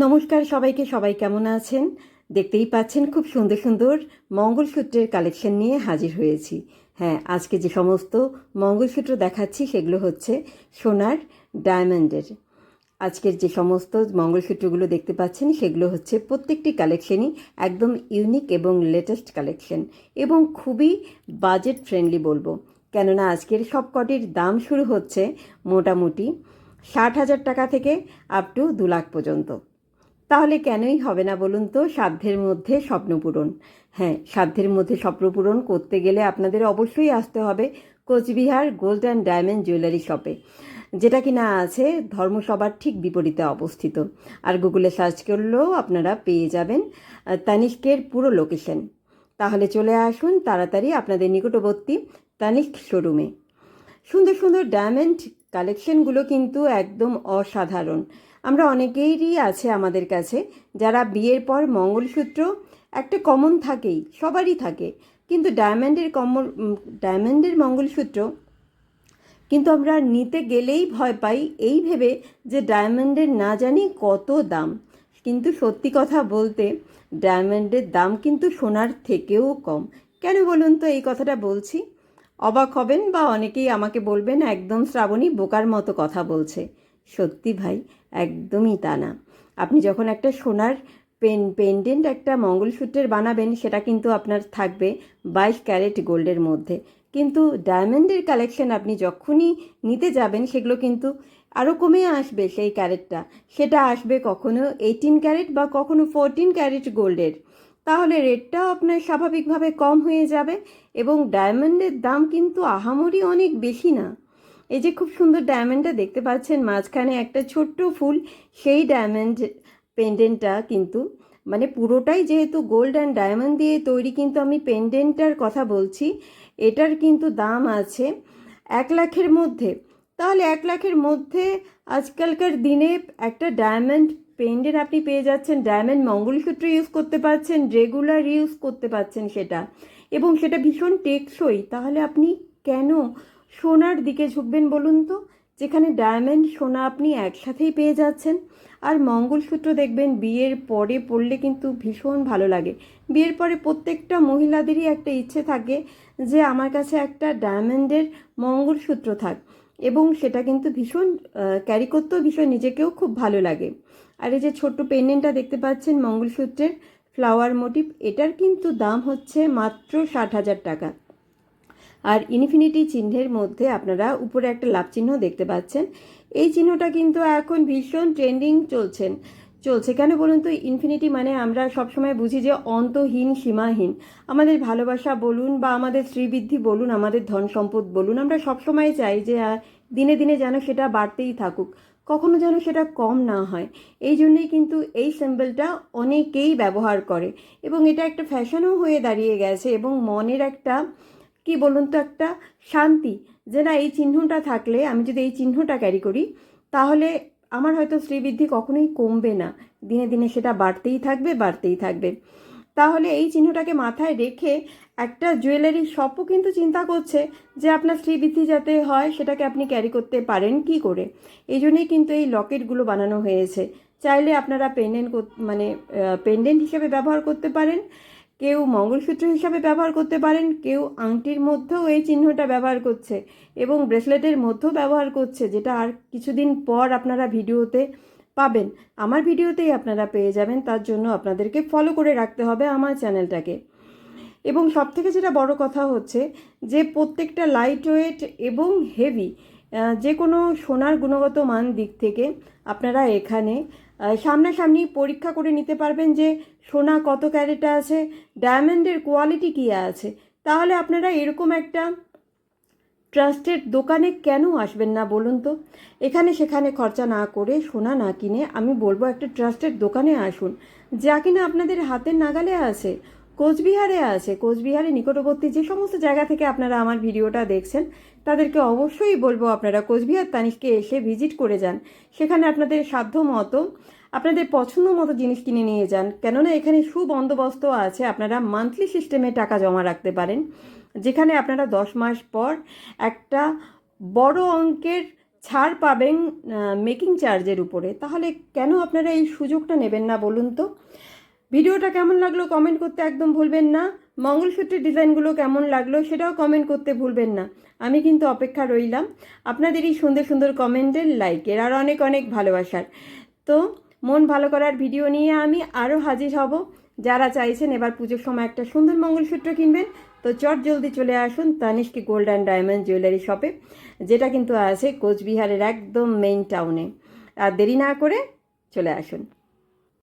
নমস্কার সবাইকে। সবাই কেমন আছেন? দেখতেই পাচ্ছেন খুব সুন্দর সুন্দর মঙ্গলসূত্রের কালেকশন নিয়ে হাজির হয়েছি। হ্যাঁ, আজকে যে সমস্ত মঙ্গলসূত্র দেখাচ্ছি সেগুলো হচ্ছে সোনার, ডায়মন্ডের। আজকের যে সমস্ত মঙ্গলসূত্রগুলো দেখতে পাচ্ছেন সেগুলো হচ্ছে প্রত্যেকটি কালেকশনই একদম ইউনিক এবং লেটেস্ট কালেকশন এবং খুবই বাজেট ফ্রেন্ডলি বলবো। কেননা আজকের সব কটির দাম শুরু হচ্ছে মোটামুটি 60,000 টাকা থেকে আপ টু 2 লাখ পর্যন্ত। তাহলে কেনই হবে না বলুন তো? সাধ্যের মধ্যে স্বপ্ন পূরণ। হ্যাঁ, সাধ্যের মধ্যে স্বপ্ন পূরণ করতে গেলে আপনাদের অবশ্যই আসতে হবে Cooch Behar gold and diamond jewellery শপে, যেটা কিনা আছে ধর্মসভার ঠিক বিপরীতে অবস্থিত। আর গুগলে সার্চ করলেও আপনারা পেয়ে যাবেন তানিষ্কের পুরো লোকেশন। তাহলে চলে আসুন তাড়াতাড়ি আপনাদের নিকটবর্তী তানিষ্ক শোরুমে। সুন্দর সুন্দর ডায়মন্ড কালেকশনগুলো কিন্তু একদম অসাধারণ। আমরা অনেকেরই আছে আমাদের কাছে যারা বিয়ের পর মঙ্গলসূত্র একটা কমন থাকেই, সবারই থাকে, কিন্তু ডায়মন্ডের মঙ্গলসূত্র কিন্তু আমরা নিতে গেলেই ভয় পাই এই ভেবে যে ডায়মন্ডের না জানি কত দাম। কিন্তু সত্যি কথা বলতে ডায়মন্ডের দাম কিন্তু সোনার থেকেও কম। কেন বলুন তো এই কথাটা বলছি? অবাক হবেন বা অনেকেই আমাকে বলবেন একদম শ্রাবণী বোকার মতো কথা বলছে। সত্যি ভাই, একদমই তা না। আপনি যখন একটা সোনার পেন্ডেন্ট একটা মঙ্গলসূত্রের বানাবেন সেটা কিন্তু আপনার থাকবে 22 ক্যারেট গোল্ডের মধ্যে। কিন্তু ডায়মন্ডের কালেকশন আপনি যখনই নিতে যাবেন সেগুলো কিন্তু আরও কমে আসবে সেই ক্যারেটটা। সেটা আসবে কখনো 18 ক্যারেট বা কখনো 14 ক্যারেট গোল্ডের। তাহলে রেটটাও আপনার স্বাভাবিকভাবে কম হয়ে যাবে এবং ডায়মন্ডের দাম কিন্তু আহামরি অনেক বেশি না। এই যে খুব সুন্দর ডায়মন্ডটা দেখতে পাচ্ছেন মাঝখানে একটা ছোট্ট ফুল, সেই ডায়মন্ড পেন্ডেন্টটা কিন্তু মানে পুরোটাই যেহেতু গোল্ড অ্যান্ড ডায়মন্ড দিয়ে তৈরি, কিন্তু আমি পেন্ডেন্টটার কথা বলছি, এটার কিন্তু দাম আছে 1 লাখের মধ্যে। তাহলে 1 লাখের মধ্যে আজকালকার দিনে একটা ডায়মন্ড পেন্ডেন্ট আপনি পেয়ে যাচ্ছেন, ডায়মন্ড মঙ্গলসূত্র ইউজ করতে পারছেন, রেগুলার ইউজ করতে পারছেন সেটা, এবং সেটা ভীষণ টেকসই। তাহলে আপনি কেন সোনার দিকে ঝুঁকবেন বলুন তো, যেখানে ডায়মন্ড সোনা আপনি একসাথেই পেয়ে যাচ্ছেন। আর মঙ্গলসূত্র দেখবেন বিয়ের পরে পরলে কিন্তু ভীষণ ভালো লাগে। বিয়ের পরে প্রত্যেকটা মহিলাদেরই একটা ইচ্ছে থাকে যে আমার কাছে একটা ডায়মন্ডের মঙ্গলসূত্র থাক, এবং সেটা কিন্তু ভীষণ ক্যারি করতেও ভীষণ নিজেকেও খুব ভালো লাগে। আর এই যে ছোট্ট পেন্ডেন্টটা দেখতে পাচ্ছেন মঙ্গলসূত্রের ফ্লাওয়ার মোটিভ, এটার কিন্তু দাম হচ্ছে মাত্র 60,000 টাকা। আর ইনফিনিটি চিহ্নের মধ্যে আপনারা উপরে একটা লাভ চিহ্ন দেখতে পাচ্ছেন। এই চিহ্নটা কিন্তু এখন ভীষণ ট্রেন্ডিং চলছে কেন বলুন তো? ইনফিনিটি মানে আমরা সবসময় বুঝি যে অন্তহীন, সীমাহীন। আমাদের ভালোবাসা বলুন বা আমাদের শ্রীবৃদ্ধি বলুন, আমাদের ধন সম্পদ বলুন, আমরা সবসময় চাই যে দিনে দিনে যেন সেটা বাড়তেই থাকুক, কখনো যেন সেটা কম না হয়। এই জন্যেই কিন্তু এই সিম্বলটা অনেকেই ব্যবহার করে এবং এটা একটা ফ্যাশনও হয়ে দাঁড়িয়ে গেছে এবং মনের একটা কি বলুন তো একটা শান্তি, যে না এই চিহ্নটা থাকলে, আমি যদি এই চিহ্নটা ক্যারি করি তাহলে আমার হয়তো শ্রীবৃদ্ধি কখনোই কমবে না, দিনে দিনে সেটা বাড়তেই থাকবে, বাড়তেই থাকবে। তাহলে এই চিহ্নটাকে মাথায় রেখে একটা জুয়েলারি শপও কিন্তু চিন্তা করছে যে আপনার শ্রীবৃদ্ধি যাতে হয় সেটাকে আপনি ক্যারি করতে পারেন কি করে। এই জন্যই কিন্তু এই লকেটগুলো বানানো হয়েছে। চাইলে আপনারা পেন্ডেন্ট হিসেবে ব্যবহার করতে পারেন, কেউ মঙ্গলসূত্র হিসাবে ব্যবহার করতে পারেন, কেউ আংটির মধ্যেও এই চিহ্নটা ব্যবহার করছে এবং ব্রেসলেটের মধ্যেও ব্যবহার করছে, যেটা আর কিছুদিন পর আপনারা ভিডিওতে পাবেন। আমার ভিডিওতেই আপনারা পেয়ে যাবেন। তার জন্য আপনাদেরকে ফলো করে রাখতে হবে আমার চ্যানেলটাকে। এবং সবথেকে যেটা বড় কথা হচ্ছে যে প্রত্যেকটা লাইট ওয়েট এবং হেভি, যে কোনো সোনার গুণগত মান দিক থেকে আপনারা এখানে সামনাসামনি পরীক্ষা করে নিতে পারবেন যে সোনা কত ক্যারেটে আছে, ডায়মন্ডের কোয়ালিটি কী আছে। তাহলে আপনারা এরকম একটা ট্রাস্টেড দোকানে কেন আসবেন না বলুন তো? এখানে সেখানে খরচা না করে, সোনা না কিনে আমি বলবো একটা ট্রাস্টেড দোকানে আসুন, যা কিনা আপনাদের হাতের নাগালে আছে, কোচবিহারে আছে। কোচবিহারে নিকটবর্তী যে সমস্ত জায়গা থেকে আপনারা আমার ভিডিওটা দেখছেন তাদেরকে অবশ্যই বলবো আপনারা কোচবিহার তানিষ্কে এসে ভিজিট করে যান। সেখানে আপনাদের সাধ্য মতো, আপনাদের পছন্দ মতো জিনিস কিনে নিয়ে যান। কেননা এখানে সুবন্দোবস্ত আছে, আপনারা মান্থলি সিস্টেমে টাকা জমা রাখতে পারেন, যেখানে আপনারা 10 মাস পর একটা বড় অঙ্কের ছাড় পাবেন মেকিং চার্জের উপরে। তাহলে কেন আপনারা এই সুযোগটা নেবেন না বলুন তো? ভিডিওটা কেমন লাগলো কমেন্ট করতে একদম ভুলবেন না। মঙ্গলসূত্রের ডিজাইনগুলো কেমন লাগলো সেটাও কমেন্ট করতে ভুলবেন না। আমি কিন্তু অপেক্ষা রইলাম আপনাদের এই সুন্দর সুন্দর কমেন্টের, লাইকের আর অনেক অনেক ভালোবাসার। তো মন ভালো করার ভিডিও নিয়ে আমি আরও হাজির হব। যারা চাইছেন এবার পুজোর সময় একটা সুন্দর মঙ্গলসূত্র কিনবেন, তো চট জলদি চলে আসুন তানিষ্কি গোল্ড অ্যান্ড ডায়মন্ড জুয়েলারি শপে, যেটা কিন্তু আছে কোচবিহারের একদম মেইন টাউনে। আর দেরি না করে চলে আসুন।